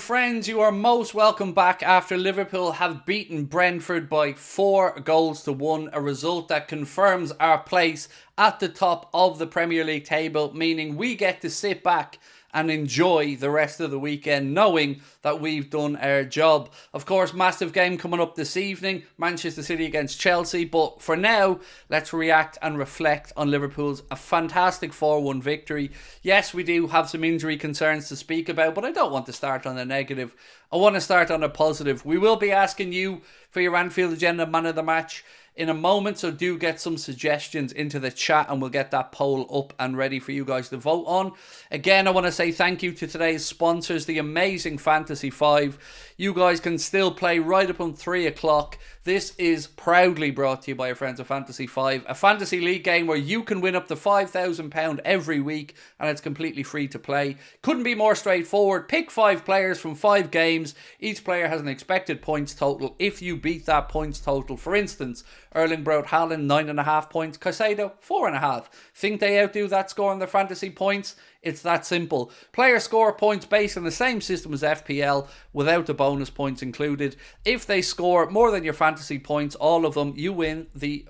friends, you are most welcome back after Liverpool have beaten Brentford by 4-1, a result that confirms our place at the top of the Premier League table, meaning we get to sit back and enjoy the rest of the weekend knowing that we've done our job. Of course, massive game coming up this evening, Manchester City against Chelsea, but for now, let's react and reflect on Liverpool's a fantastic 4-1 victory. Yes, we do have some injury concerns to speak about, but I don't want to start on a negative. I want to start on a positive. We will be asking you for your Anfield Agenda Man of the Match in a moment, so do get some suggestions into the chat and we'll get that poll up and ready for you guys to vote on. Again, I want to say thank you to today's sponsors, the amazing Fantasy 5. You guys can still play right up on 3 o'clock. This is proudly brought to you by our friends at Fantasy 5, a fantasy league game where you can win up to £5,000 every week and it's completely free to play. Couldn't be more straightforward. Pick 5 players from 5 games. Each player has an expected points total. If you beat that points total, for instance, Erling Braut Haaland, 9.5 points. Caicedo, 4.5. Think they outdo that score on their fantasy points? It's that simple. Players score points based on the same system as FPL without the bonus points included. If they score more than your fantasy points, all of them, you win the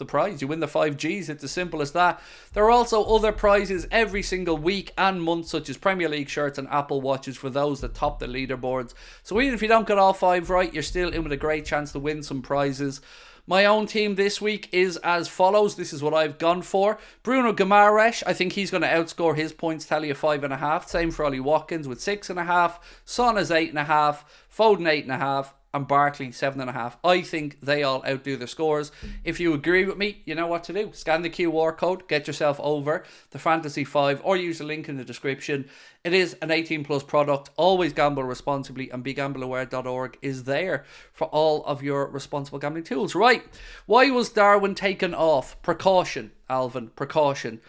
prize. You win the 5Gs. It's as simple as that. There are also other prizes every single week and month, such as Premier League shirts and Apple Watches for those that top the leaderboards. So even if you don't get all 5 right, you're still in with a great chance to win some prizes. My own team this week is as follows. This is what I've gone for. Bruno Guimaraes, I think he's going to outscore his points tally of 5.5. Same for Ollie Watkins with 6.5. Son is 8.5. Foden 8.5. And Barkley 7.5. I think they all outdo their scores. If you agree with me, you know what to do. Scan the QR code, get yourself over the Fantasy 5, or use the link in the description. It is an 18 plus product. Always gamble responsibly, and begambleaware.org is there for all of your responsible gambling tools. Right, why was Darwin taken off? Precaution, Alvin, precaution.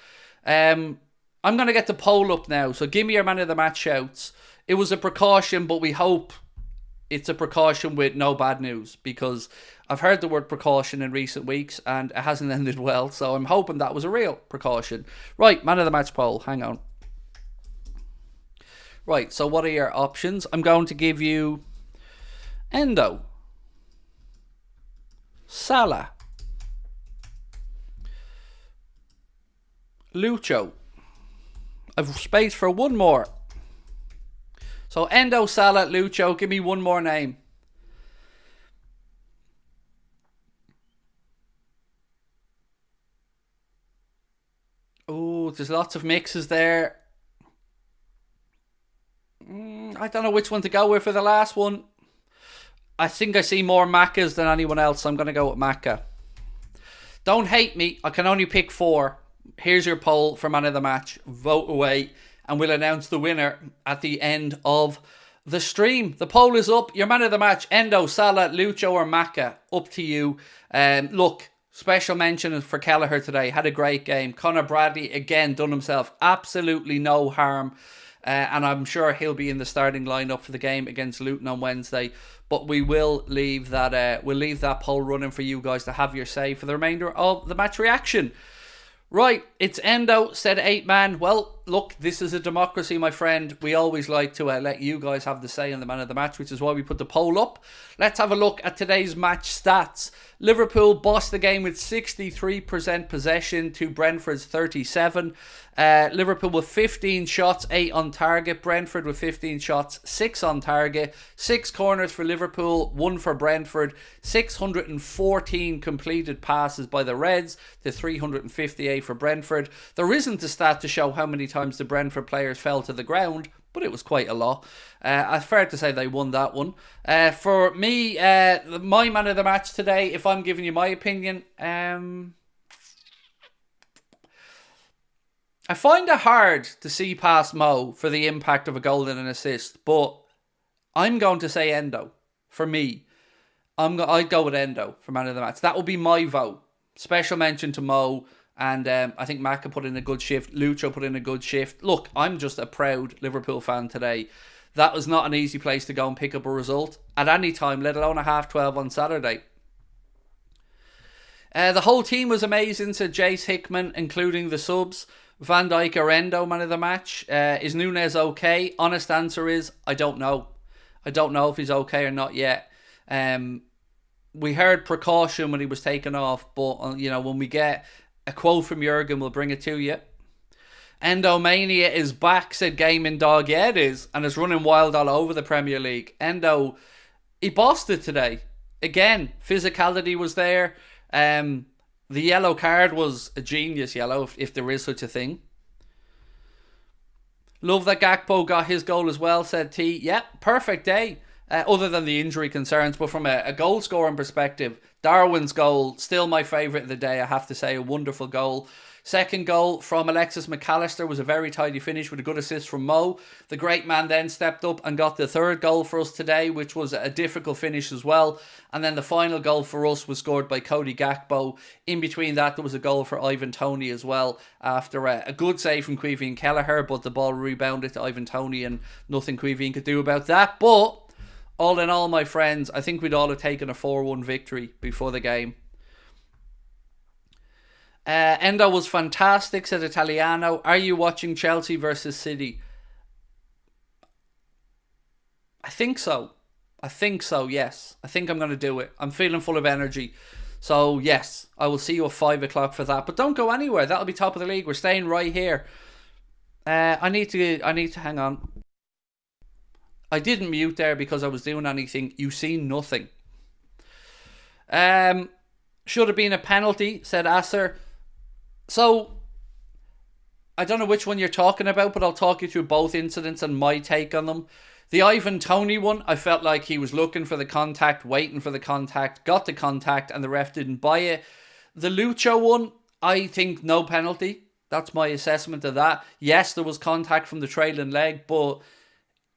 I'm going to get the poll up now, so give me your man of the match shouts. It was a precaution, but we hope it's a precaution with no bad news, because I've heard the word precaution in recent weeks and it hasn't ended well, so I'm hoping that was a real precaution. Right, man of the match poll, hang on. Right, so what are your options? I'm going to give you Endo, Salah, Lucho. I've space for one more. So Endo, Salah, Lucho, give me one more name. Oh, there's lots of mixes there. I don't know which one to go with for the last one. I think I see more Maccas than anyone else, so I'm going to go with Macca. Don't hate me, I can only pick 4. Here's your poll for man of the match. Vote away. And we'll announce the winner at the end of the stream. The poll is up. Your man of the match, Endo, Salah, Lucho or Macca. Up to you. Look, special mention for Kelleher today. Had a great game. Conor Bradley, again, done himself absolutely no harm. And I'm sure he'll be in the starting lineup for the game against Luton on Wednesday. But we will leave that poll running for you guys to have your say for the remainder of the match reaction. Right, it's Endo, said 8 man. Well, look, this is a democracy, my friend. We always like to let you guys have the say in the man of the match, which is why we put the poll up. Let's have a look at today's match stats. Liverpool bossed the game with 63% possession to Brentford's 37. Liverpool with 15 shots, 8 on target. Brentford with 15 shots, 6 on target. 6 corners for Liverpool, 1 for Brentford. 614 completed passes by the Reds to 358 for Brentford. There isn't a stat to show how many times the Brentford players fell to the ground, but it was quite a lot. It's fair to say they won that one. For me, my man of the match today, if I'm giving you my opinion, I find it hard to see past Mo for the impact of a goal and an assist, but I'm going to say Endo. For me, I'd go with Endo for man of the match. That will be my vote. Special mention to Mo. And I think Macca put in a good shift. Lucho put in a good shift. Look, I'm just a proud Liverpool fan today. That was not an easy place to go and pick up a result at any time, let alone a 12:30 on Saturday. The whole team was amazing, said Jace Hickman, including the subs. Van Dijk or Endo, man of the match. Is Núñez okay? Honest answer is, I don't know. I don't know if he's okay or not yet. We heard precaution when he was taken off, but when we get a quote from Jurgen, we'll bring it to you. Endomania is back, said Gaming Dog. Yeah, it is, and it's running wild all over the Premier League. Endo, he bossed it today. Again, physicality was there. The yellow card was a genius yellow, if there is such a thing. Love that Gakpo got his goal as well, said T. Yep, perfect day. Other than the injury concerns, but from a goal scoring perspective, Darwin's goal, still my favourite of the day, I have to say, a wonderful goal. Second goal from Alexis McAllister was a very tidy finish with a good assist from Mo. The great man then stepped up and got the third goal for us today, which was a difficult finish as well. And then the final goal for us was scored by Cody Gakpo. In between that, there was a goal for Ivan Toney as well, after a good save from Caoimhín Kelleher, but the ball rebounded to Ivan Toney and nothing Caoimhín could do about that. But all in all, my friends, I think we'd all have taken a 4-1 victory before the game. Endo was fantastic, said Italiano. Are you watching Chelsea versus City? I think so, yes. I think I'm going to do it. I'm feeling full of energy. So, yes, I will see you at 5 o'clock for that. But don't go anywhere. That'll be top of the league. We're staying right here. I need to hang on. I didn't mute there because I was doing anything. You see nothing. Should have been a penalty, said Asser. So, I don't know which one you're talking about, but I'll talk you through both incidents and my take on them. The Ivan Toney one, I felt like he was looking for the contact, waiting for the contact, got the contact, and the ref didn't buy it. The Lucho one, I think no penalty. That's my assessment of that. Yes, there was contact from the trailing leg, but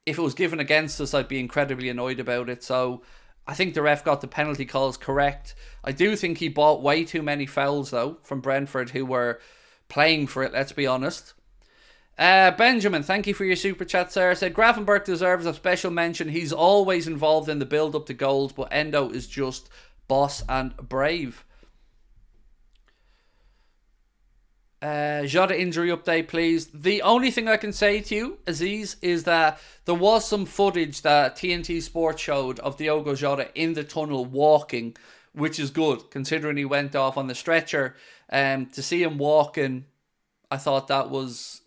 if it was given against us, I'd be incredibly annoyed about it. So I think the ref got the penalty calls correct. I do think he bought way too many fouls, though, from Brentford, who were playing for it, let's be honest. Benjamin, thank you for your super chat, sir. Said Gravenberch deserves a special mention. He's always involved in the build-up to goals, but Endo is just boss and brave. Jota injury update, please. The only thing I can say to you, Aziz, is that there was some footage that TNT Sports showed of Diogo Jota in the tunnel walking, which is good, considering he went off on the stretcher. To see him walking, I thought that was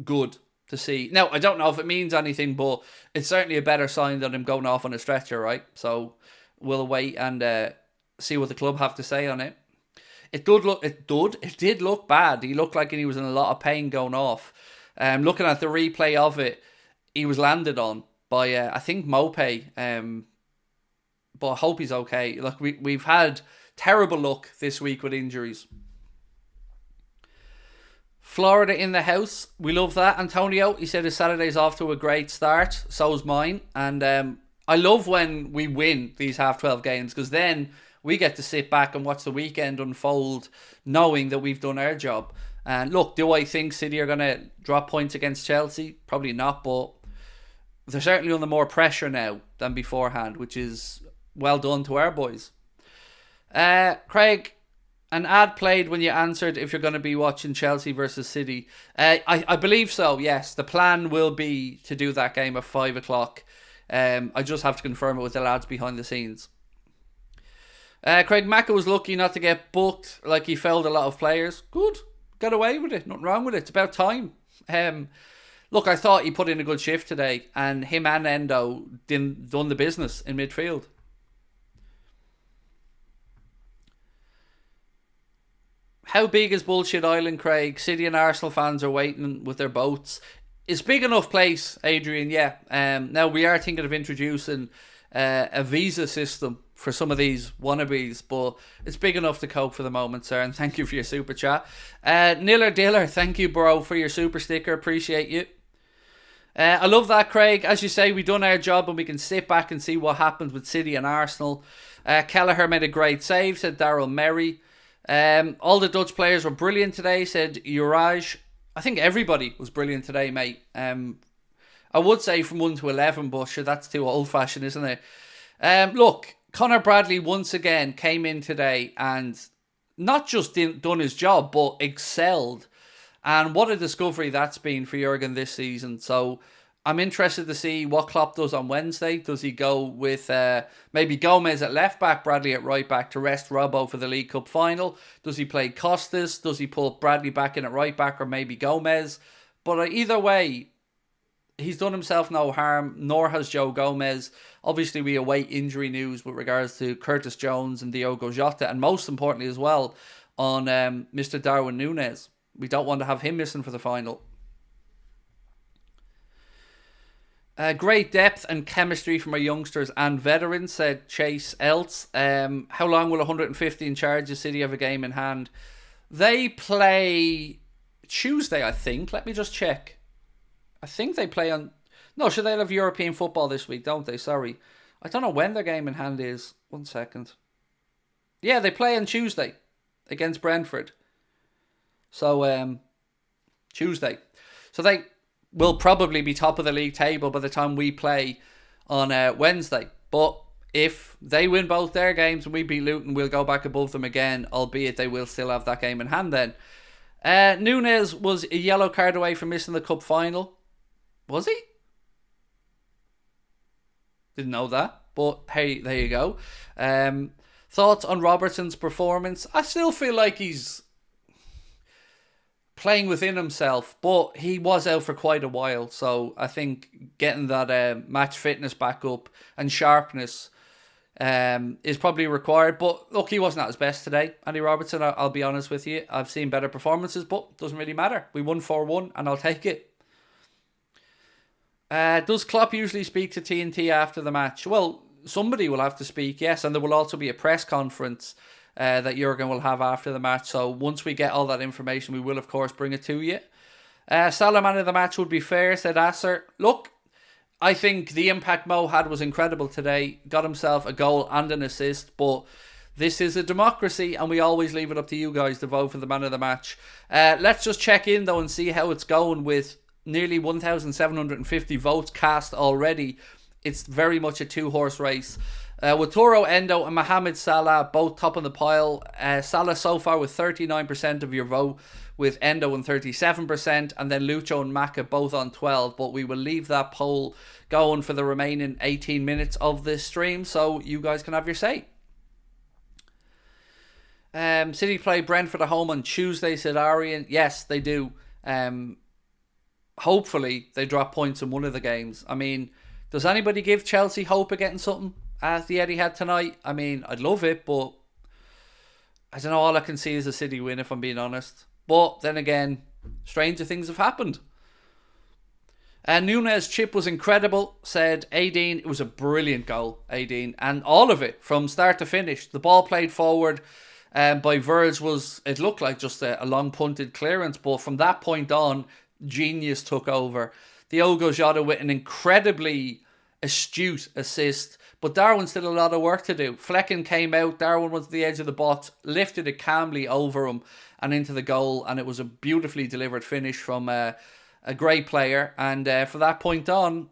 good to see. Now, I don't know if it means anything, but it's certainly a better sign than him going off on a stretcher, right? So we'll wait and see what the club have to say on it. It did look bad. He looked like he was in a lot of pain going off. Looking at the replay of it, he was landed on by, I think, Mopé. But I hope he's okay. Look, we've had terrible luck this week with injuries. Florida in the house. We love that. Antonio, he said his Saturday's off to a great start. So's mine. And I love when we win these half-12 games, because then we get to sit back and watch the weekend unfold knowing that we've done our job. And look, do I think City are going to drop points against Chelsea? Probably not, but they're certainly under more pressure now than beforehand, which is well done to our boys. Craig, an ad played when you answered if you're going to be watching Chelsea versus City. I believe so, yes. The plan will be to do that game at 5 o'clock. I just have to confirm it with the lads behind the scenes. Craig Macca was lucky not to get booked like he fouled a lot of players. Good. Got away with it. Nothing wrong with it. It's about time. Look, I thought he put in a good shift today, and him and Endo done the business in midfield. How big is Bullshit Island, Craig? City and Arsenal fans are waiting with their boats. It's big enough place, Adrian, yeah. Now, we are thinking of introducing a visa system for some of these wannabes, but it's big enough to cope for the moment, sir, and thank you for your super chat. Niller Diller, thank you, bro, for your super sticker. Appreciate you. I love that, Craig. As you say, we've done our job and we can sit back and see what happens with City and Arsenal. Kelleher made a great save, said Daryl Merry. All the Dutch players were brilliant today, said Uraj. I think everybody was brilliant today, mate. I would say from 1 to 11, but sure, that's too old-fashioned, isn't it? Look, Conor Bradley once again came in today and not just done his job, but excelled. And what a discovery that's been for Jurgen this season. So I'm interested to see what Klopp does on Wednesday. Does he go with maybe Gomez at left back, Bradley at right back to rest Robbo for the League Cup final? Does he play Costas? Does he put Bradley back in at right back or maybe Gomez? But either way, he's done himself no harm, nor has Joe Gomez. Obviously, we await injury news with regards to Curtis Jones and Diogo Jota, and most importantly as well, on Mr. Darwin Núñez. We don't want to have him missing for the final. Great depth and chemistry from our youngsters and veterans, said Chase Elts. How long will 115 charges City have a game in hand? They play Tuesday, I think. Let me just check. I think they play on... No, should they have European football this week, don't they? Sorry. I don't know when their game in hand is. 1 second. Yeah, they play on Tuesday against Brentford. So, Tuesday. So they will probably be top of the league table by the time we play on Wednesday. But if they win both their games and we beat Luton, we'll go back above them again, albeit they will still have that game in hand then. Núñez was a yellow card away from missing the cup final. Was he? Didn't know that. But hey, there you go. Thoughts on Robertson's performance? I still feel like he's playing within himself, but he was out for quite a while. So I think getting that match fitness back up and sharpness is probably required. But look, he wasn't at his best today. Andy Robertson, I'll be honest with you. I've seen better performances, but it doesn't really matter. We won 4-1 and I'll take it. Does Klopp usually speak to TNT after the match? Well, somebody will have to speak, yes, and there will also be a press conference that Jurgen will have after the match. So once we get all that information, we will, of course, bring it to you. Salah man of the match would be fair, said Asser. Look, I think the impact Mo had was incredible today. Got himself a goal and an assist, but this is a democracy and we always leave it up to you guys to vote for the man of the match. Let's just check in, though, and see how it's going with nearly 1,750 votes cast already. It's very much a two-horse race. With Toro Endo and Mohamed Salah both top of the pile. Salah so far with 39% of your vote, with Endo on 37%, and then Lucho and Maka both on 12%. But we will leave that poll going for the remaining 18 minutes of this stream, so you guys can have your say. City play Brentford at home on Tuesday, said Arian. Yes, they do. Hopefully they drop points in one of the games. I mean, does anybody give Chelsea hope of getting something as the Etihad tonight? I mean, I'd love it, but I don't know, all I can see is a City win, if I'm being honest. But then again, stranger things have happened. Núñez chip was incredible, said Aideen. It was a brilliant goal, Aideen, and all of it from start to finish. The ball played forward by Verge was, it looked like just a long punted clearance, but from that point on, genius took over. Diogo Jota with an incredibly astute assist, but Darwin still a lot of work to do. Flecken came out, Darwin was at the edge of the box, lifted it calmly over him and into the goal, and it was a beautifully delivered finish from a great player. And from that point on,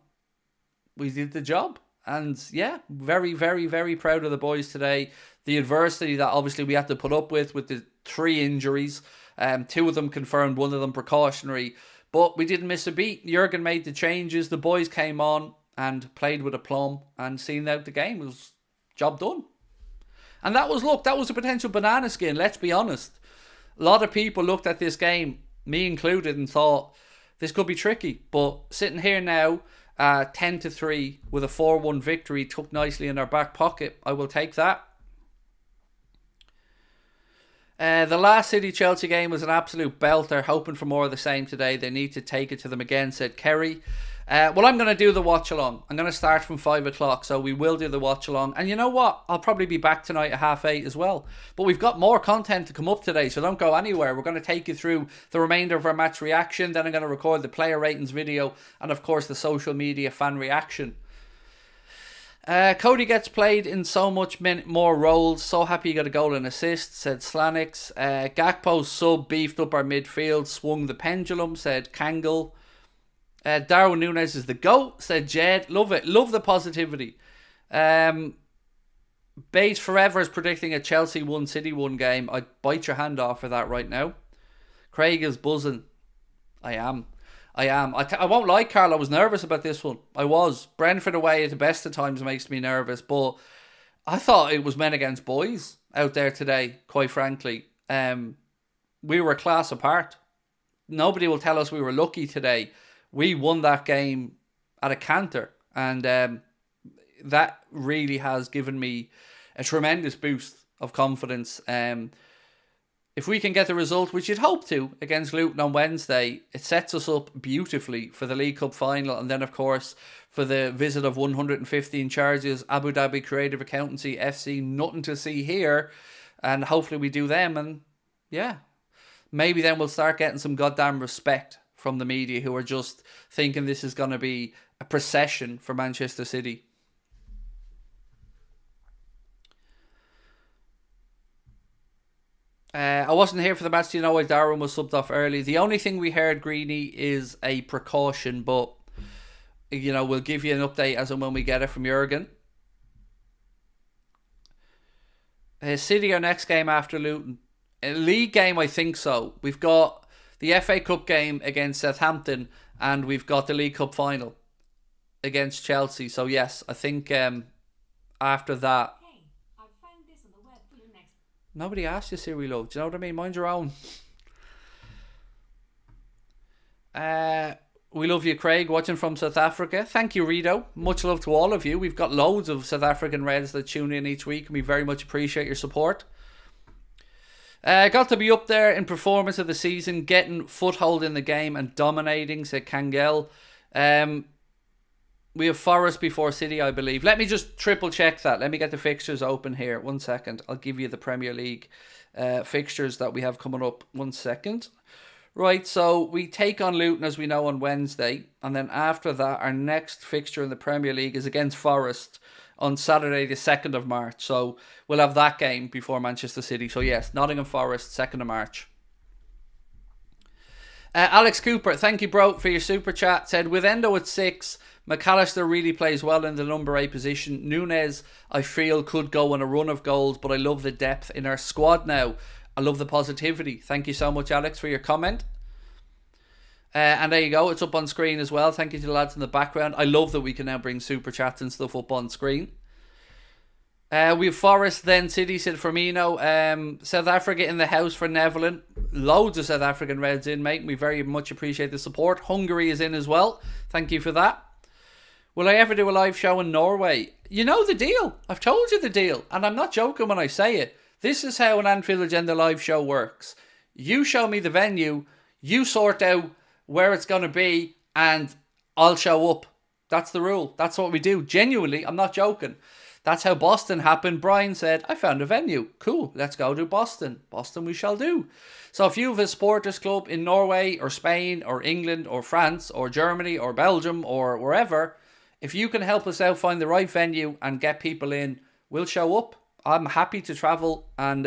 we did the job. And yeah, very, very, very proud of the boys today. The adversity that obviously we had to put up with the 3 injuries, 2 of them confirmed, 1 of them precautionary. But we didn't miss a beat. Jurgen made the changes. The boys came on and played with aplomb and seen out the game. It was job done. And that was a potential banana skin, let's be honest. A lot of people looked at this game, me included, and thought this could be tricky. But sitting here now, 10-3 with a 4-1 victory tucked nicely in our back pocket, I will take that. The last City-Chelsea game was an absolute belter. Hoping for more of the same today. They need to take it to them again, said Kerry. Well, I'm going to do the watch-along. I'm going to start from 5 o'clock, so we will do the watch-along. And you know what? I'll probably be back tonight at 8:30 as well. But we've got more content to come up today, so don't go anywhere. We're going to take you through the remainder of our match reaction. Then I'm going to record the player ratings video and, of course, the social media fan reaction. Cody gets played in so much more roles. So happy he got a goal and assist, said Slanix. Gakpo's sub beefed up our midfield, swung the pendulum, said Kangol. Darwin Núñez is the GOAT, said Jed. Love it. Love the positivity. Bates Forever is predicting a Chelsea 1 City 1 game. I'd bite your hand off for that right now. Craig is buzzing. I am. I won't lie, Carl. I was nervous about this one. I was. Brentford away at the best of times makes me nervous, but I thought it was men against boys out there today, quite frankly. We were a class apart. Nobody will tell us we were lucky today. We won that game at a canter, and that really has given me a tremendous boost of confidence. If we can get the result, which you'd hope to, against Luton on Wednesday, it sets us up beautifully for the League Cup final, and then of course for the visit of 115 charges, Abu Dhabi Creative Accountancy FC, nothing to see here, and hopefully we do them, and yeah, maybe then we'll start getting some goddamn respect from the media who are just thinking this is going to be a procession for Manchester City. I wasn't here for the match. Do you know why Darwin was subbed off early? The only thing we heard, Greeny, is a precaution, but we'll give you an update as and when we get it from Jurgen. City our next game after Luton. A league game, I think so. We've got the FA Cup game against Southampton, and we've got the League Cup final against Chelsea. So yes, I think after that. Nobody asked you, Siri Love. Do you know what I mean? Mind your own. We love you, Craig, watching from South Africa. Thank you, Rito. Much love to all of you. We've got loads of South African Reds that tune in each week, and we very much appreciate your support. Got to be up there in performance of the season, getting foothold in the game and dominating, said Kangel. We have Forest before City, I believe. Let me just triple check that. Let me get the fixtures open here. 1 second. I'll give you the Premier League fixtures that we have coming up. 1 second. Right, so we take on Luton, as we know, on Wednesday. And then after that, our next fixture in the Premier League is against Forest on Saturday, the 2nd of March. So we'll have that game before Manchester City. So yes, Nottingham Forest, 2nd of March. Alex Cooper, thank you, bro, for your super chat. Said, with Endo at 6, McAllister really plays well in the number 8 position. Nunes, I feel, could go on a run of goals, but I love the depth in our squad now. I love the positivity. Thank you so much, Alex, for your comment. And there you go. It's up on screen as well. Thank you to the lads in the background. I love that we can now bring super chats and stuff up on screen. We have Forest, then City, said Firmino. South Africa in the house for Nevelin. Loads of South African Reds in, mate. We very much appreciate the support. Hungary is in as well. Thank you for that. Will I ever do a live show in Norway? You know the deal. I've told you the deal. And I'm not joking when I say it. This is how an Anfield Agenda live show works. You show me the venue. You sort out where it's going to be. And I'll show up. That's the rule. That's what we do. Genuinely, I'm not joking. That's how Boston happened. Brian said, I found a venue. Cool, let's go to Boston. Boston we shall do. So if you have a supporters club in Norway or Spain or England or France or Germany or Belgium or wherever, if you can help us out find the right venue and get people in, we'll show up. I'm happy to travel and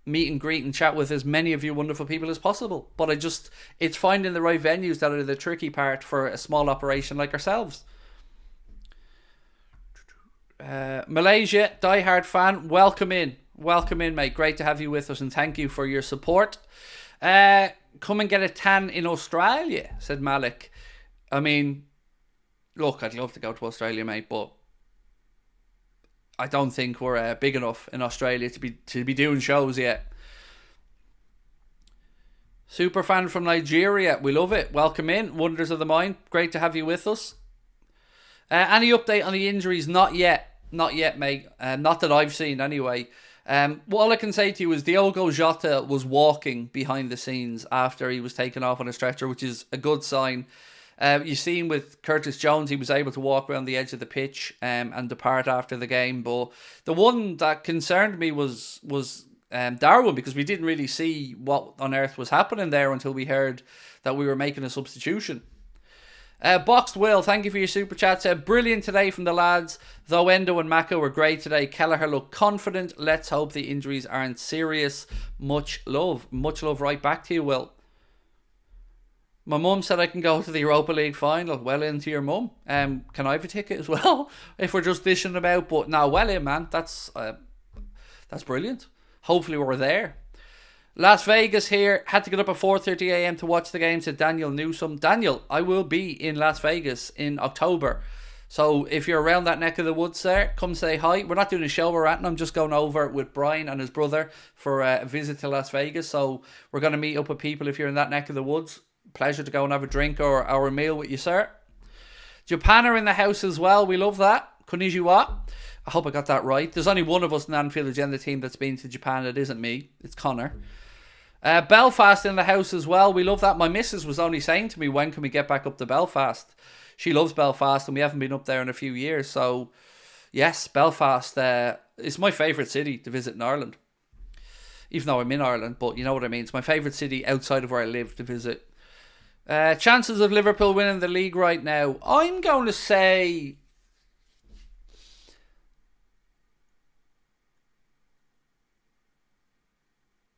meet and greet and chat with as many of you wonderful people as possible. But it's finding the right venues that are the tricky part for a small operation like ourselves. Malaysia, diehard fan, welcome in, mate. Great to have you with us, and thank you for your support. Come and get a tan in Australia, said Malik. I mean, look, I'd love to go to Australia, mate, but I don't think we're big enough in Australia to be doing shows yet. Super fan from Nigeria, we love it. Welcome in, Wonders of the Mind. Great to have you with us. Any update on the injuries? Not yet, mate. Not that I've seen, anyway. All I can say to you is Diogo Jota was walking behind the scenes after he was taken off on a stretcher, which is a good sign. You seen with Curtis Jones, he was able to walk around the edge of the pitch and depart after the game. But the one that concerned me was Darwin, because we didn't really see what on earth was happening there until we heard that we were making a substitution. Boxed Will, thank you for your super chat. Said, brilliant today from the lads. Though Endo and Maka were great today, Kelleher looked confident. Let's hope the injuries aren't serious. Much love right back to you, Will. My mum said I can go to the Europa League final. Well into your mum. Can I have a ticket as well? If we're just dishing about. But no, well in, man. That's brilliant. Hopefully we're there. Las Vegas here. Had to get up at 4:30 a.m. to watch the game, said Daniel Newsom. Daniel, I will be in Las Vegas in October. So if you're around that neck of the woods there, come say hi. We're not doing a show or anything. I'm just going over with Brian and his brother for a visit to Las Vegas. So we're going to meet up with people if you're in that neck of the woods. Pleasure to go and have a drink or a meal with you, sir. Japan are in the house as well. We love that. Konnichiwa. I hope I got that right. There's only one of us in the Anfield Agenda team that's been to Japan. It isn't me. It's Connor. Belfast in the house as well. We love that. My missus was only saying to me, when can we get back up to Belfast? She loves Belfast and we haven't been up there in a few years. So, yes, Belfast is my favourite city to visit in Ireland. Even though I'm in Ireland, but you know what I mean. It's my favourite city outside of where I live to visit. Chances of Liverpool winning the league right now. I'm going to say...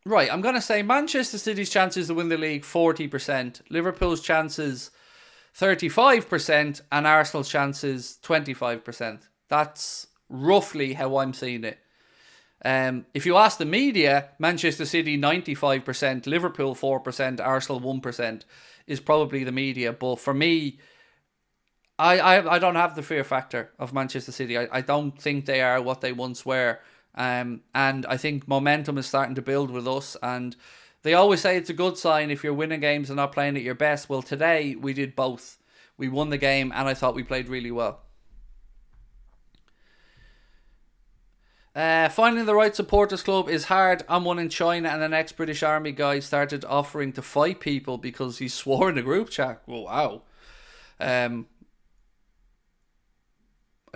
Right, I'm going to say Manchester City's chances to win the league, 40%. Liverpool's chances, 35%. And Arsenal's chances, 25%. That's roughly how I'm seeing it. If you ask the media, Manchester City 95%, Liverpool 4%, Arsenal 1% is probably the media. But for me, I don't have the fear factor of Manchester City. I don't think they are what they once were. And I think momentum is starting to build with us. And they always say it's a good sign if you're winning games and not playing at your best. Well, today we did both. We won the game and I thought we played really well. Finding the right supporters club is hard. I'm one in China and an ex-British Army guy started offering to fight people because he swore in the group chat. Well, wow. I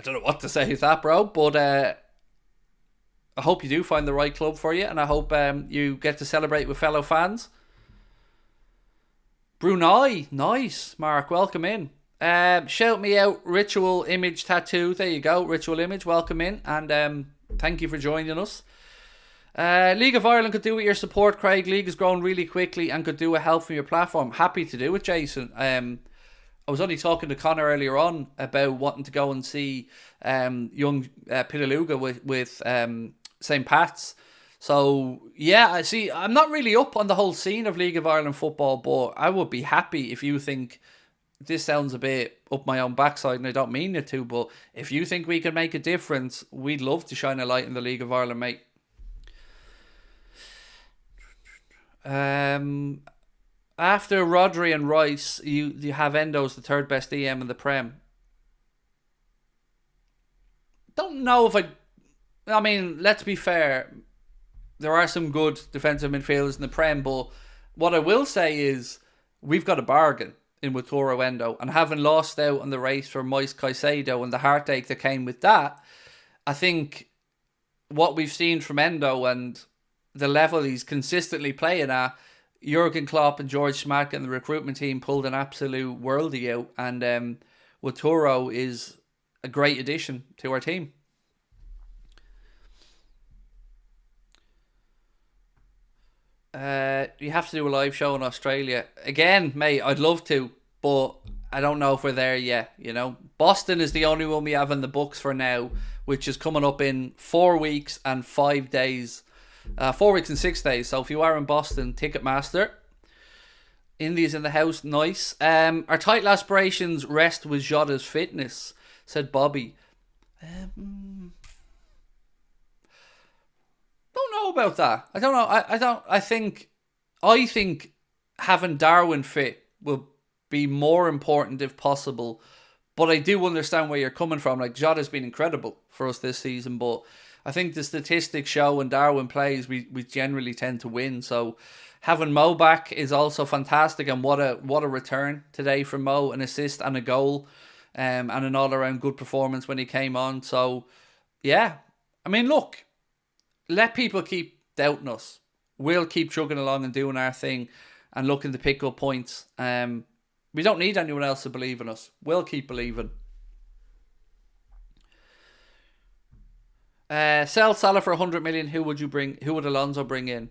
don't know what to say with that, bro. But I hope you do find the right club for you. And I hope you get to celebrate with fellow fans. Brunei. Nice. Mark, welcome in. Shout me out. Ritual Image Tattoo. There you go. Ritual Image. Welcome in. And... thank you for joining us. League of Ireland could do with your support, Craig. League has grown really quickly and could do with help from your platform. Happy to do it, Jason. I was only talking to Connor earlier on about wanting to go and see young Pitaluga with St. Pat's. So, yeah, I see. I'm not really up on the whole scene of League of Ireland football, but I would be happy if you think... this sounds a bit up my own backside and I don't mean it to, but if you think we can make a difference, we'd love to shine a light in the League of Ireland, mate. After Rodri and Rice, you have Endo's the third best EM in the Prem. Don't know if I mean, let's be fair. There are some good defensive midfielders in the Prem, but what I will say is we've got a bargain in Witoro Endo, and having lost out on the race for Moise Caicedo and the heartache that came with that, I think what we've seen from Endo and the level he's consistently playing at, Jurgen Klopp and George Schmack and the recruitment team pulled an absolute worldie out, and Witoro is a great addition to our team. You have to do a live show in Australia. Again, mate, I'd love to, but I don't know if we're there yet, you know. Boston is the only one we have in the books for now, which is coming up in 4 weeks and 5 days. 4 weeks and 6 days. So if you are in Boston, Ticketmaster. Indies in the house, nice. Our title aspirations rest with Jota's fitness, said Bobby. Don't know about that. I don't know. I think having Darwin fit will be more important if possible. But I do understand where you're coming from. Like, Jota's been incredible for us this season, but I think the statistics show when Darwin plays, we generally tend to win. So having Mo back is also fantastic, and what a return today from Mo, an assist and a goal, and an all-around good performance when he came on. So yeah, I mean, look, let people keep doubting us. We'll keep chugging along and doing our thing and looking to pick up points. We don't need anyone else to believe in us. We'll keep believing. Sell Salah for 100 million. Who would you bring? Who would Alonso bring in?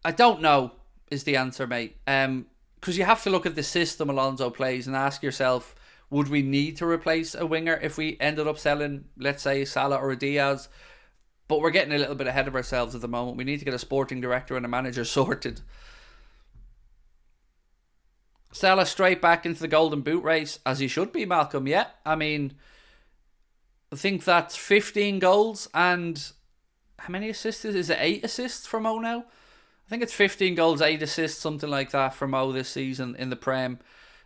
I don't know is the answer, mate. Because you have to look at the system Alonso plays and ask yourself, would we need to replace a winger if we ended up selling, let's say, Salah or a Diaz? But we're getting a little bit ahead of ourselves at the moment. We need to get a sporting director and a manager sorted. Salah straight back into the Golden Boot race, as he should be, Malcolm. Yeah, I mean, I think that's 15 goals and how many assists? Is it 8 assists for Mo now? I think it's 15 goals, 8 assists, something like that for Mo this season in the Prem.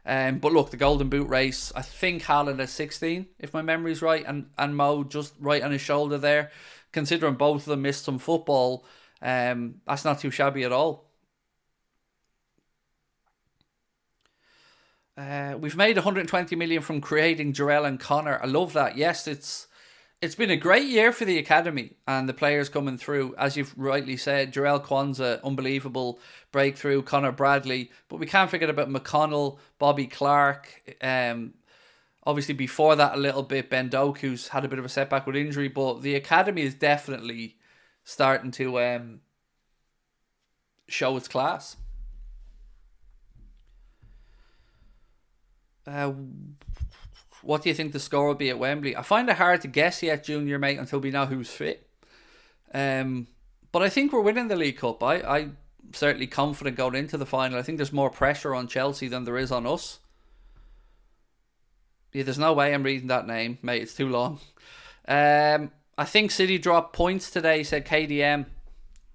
But look, the Golden Boot race, I think Haaland has 16, if my memory's right, and Mo just right on his shoulder there. Considering both of them missed some football, that's not too shabby at all. We've made 120 million from creating Jarrell and Connor. I love that. Yes, it's been a great year for the academy and the players coming through. As you've rightly said, Jarrell Kwanzaa, unbelievable breakthrough. Connor Bradley, but we can't forget about McConnell, Bobby Clark. Obviously, before that, a little bit Ben Doku's had a bit of a setback with injury, but the academy is definitely starting to show its class. What do you think the score will be at Wembley? I find it hard to guess yet, Junior, mate, until we know who's fit. But I think we're winning the League Cup. I'm certainly confident going into the final. I think there's more pressure on Chelsea than there is on us. Yeah, there's no way I'm reading that name, mate. It's too long. I think City dropped points today, said KDM.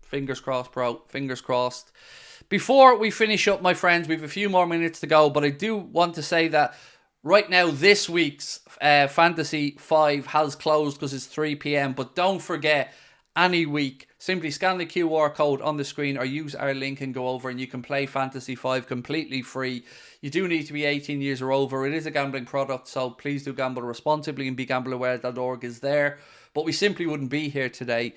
Fingers crossed, bro. Fingers crossed. Before we finish up, my friends, we have a few more minutes to go, but I do want to say that right now, this week's Fantasy 5 has closed because it's 3 p.m. But don't forget, any week, simply scan the QR code on the screen or use our link and go over and you can play Fantasy 5 completely free. You do need to be 18 years or over. It is a gambling product, so please do gamble responsibly, and begambleaware.org is there. But we simply wouldn't be here today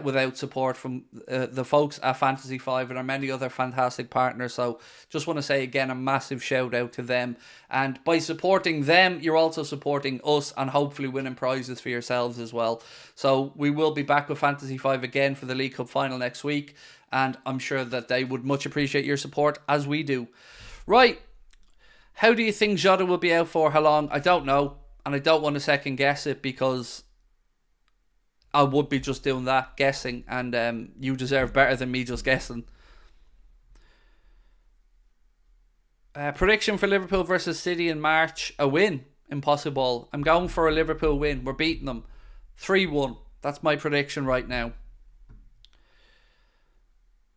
without support from the folks at Fantasy 5 and our many other fantastic partners. So just want to say again a massive shout out to them. And by supporting them, you're also supporting us and hopefully winning prizes for yourselves as well. So we will be back with Fantasy 5 again for the League Cup final next week. And I'm sure that they would much appreciate your support, as we do. Right. How do you think Jota will be out for? How long? I don't know. And I don't want to second guess it because I would be just doing that, guessing, and you deserve better than me just guessing. Prediction for Liverpool versus City in March, a win. Impossible. I'm going for a Liverpool win. We're beating them. 3-1. That's my prediction right now.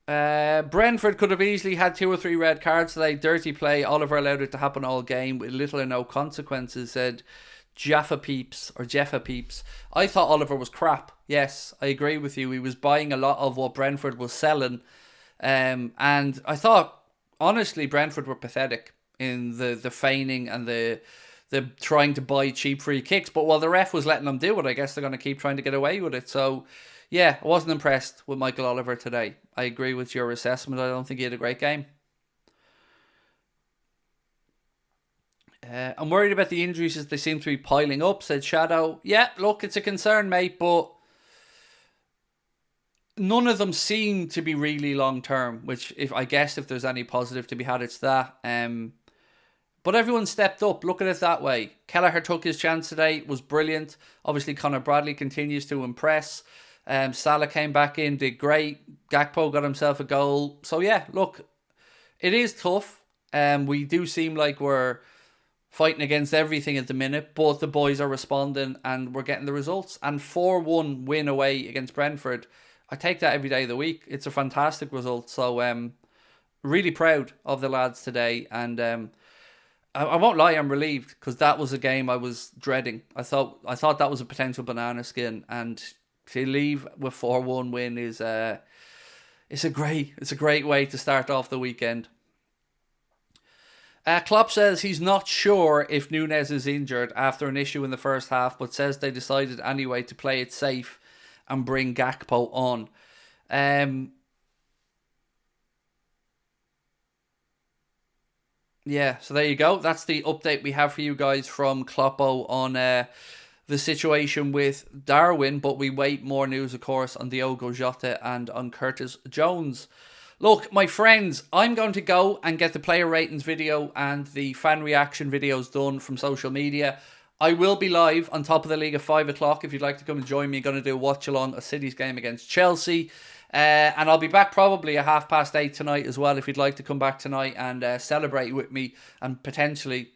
Brentford could have easily had 2 or 3 red cards today. Dirty play. Oliver allowed it to happen all game with little or no consequences, said Jaffa Peeps. I thought Oliver was crap. Yes, I agree with you. He was buying a lot of what Brentford was selling. And I thought, honestly, Brentford were pathetic in the feigning and the trying to buy cheap free kicks. But while the ref was letting them do it, I guess they're going to keep trying to get away with it. So, yeah, I wasn't impressed with Michael Oliver today. I agree with your assessment. I don't think he had a great game. I'm worried about the injuries as they seem to be piling up, said Shadow. Yeah, look, it's a concern, mate, but none of them seem to be really long term, which if there's any positive to be had, it's that. But everyone stepped up, look at it that way. Kelleher took his chance today, was brilliant. Obviously, Connor Bradley continues to impress. Salah came back in, did great. Gakpo got himself a goal. So yeah, look, it is tough. We do seem like we're fighting against everything at the minute, but the boys are responding and we're getting the results. And 4-1 win away against Brentford, I take that every day of the week. It's a fantastic result. So really proud of the lads today. And I won't lie, I'm relieved because that was a game I was dreading. I thought that was a potential banana skin, and to leave with 4-1 win is it's a great way to start off the weekend. Klopp says he's not sure if Núñez is injured after an issue in the first half, but says they decided anyway to play it safe and bring Gakpo on. Yeah, so there you go. That's the update we have for you guys from Kloppo on the situation with Darwin, but we wait more news, of course, on Diogo Jota and on Curtis Jones. Look, my friends, I'm going to go and get the player ratings video and the fan reaction videos done from social media. I will be live on Top of the League at 5 o'clock if you'd like to come and join me. I'm going to do a watch along of City's game against Chelsea. And I'll be back probably at 8:30 tonight as well if you'd like to come back tonight and celebrate with me and potentially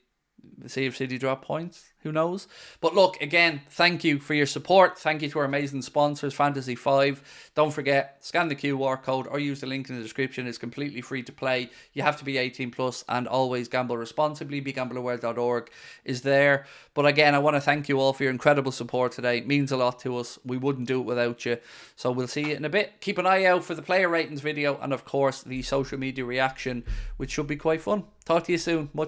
see if City drop points. Who knows? But look, again, thank you for your support. Thank you to our amazing sponsors, Fantasy 5. Don't forget, scan the QR code or use the link in the description. It's completely free to play. You have to be 18 plus and always gamble responsibly. BeGambleAware.org is there. But again, I want to thank you all for your incredible support today. It means a lot to us. We wouldn't do it without you. So we'll see you in a bit. Keep an eye out for the player ratings video and, of course, the social media reaction, which should be quite fun. Talk to you soon. Much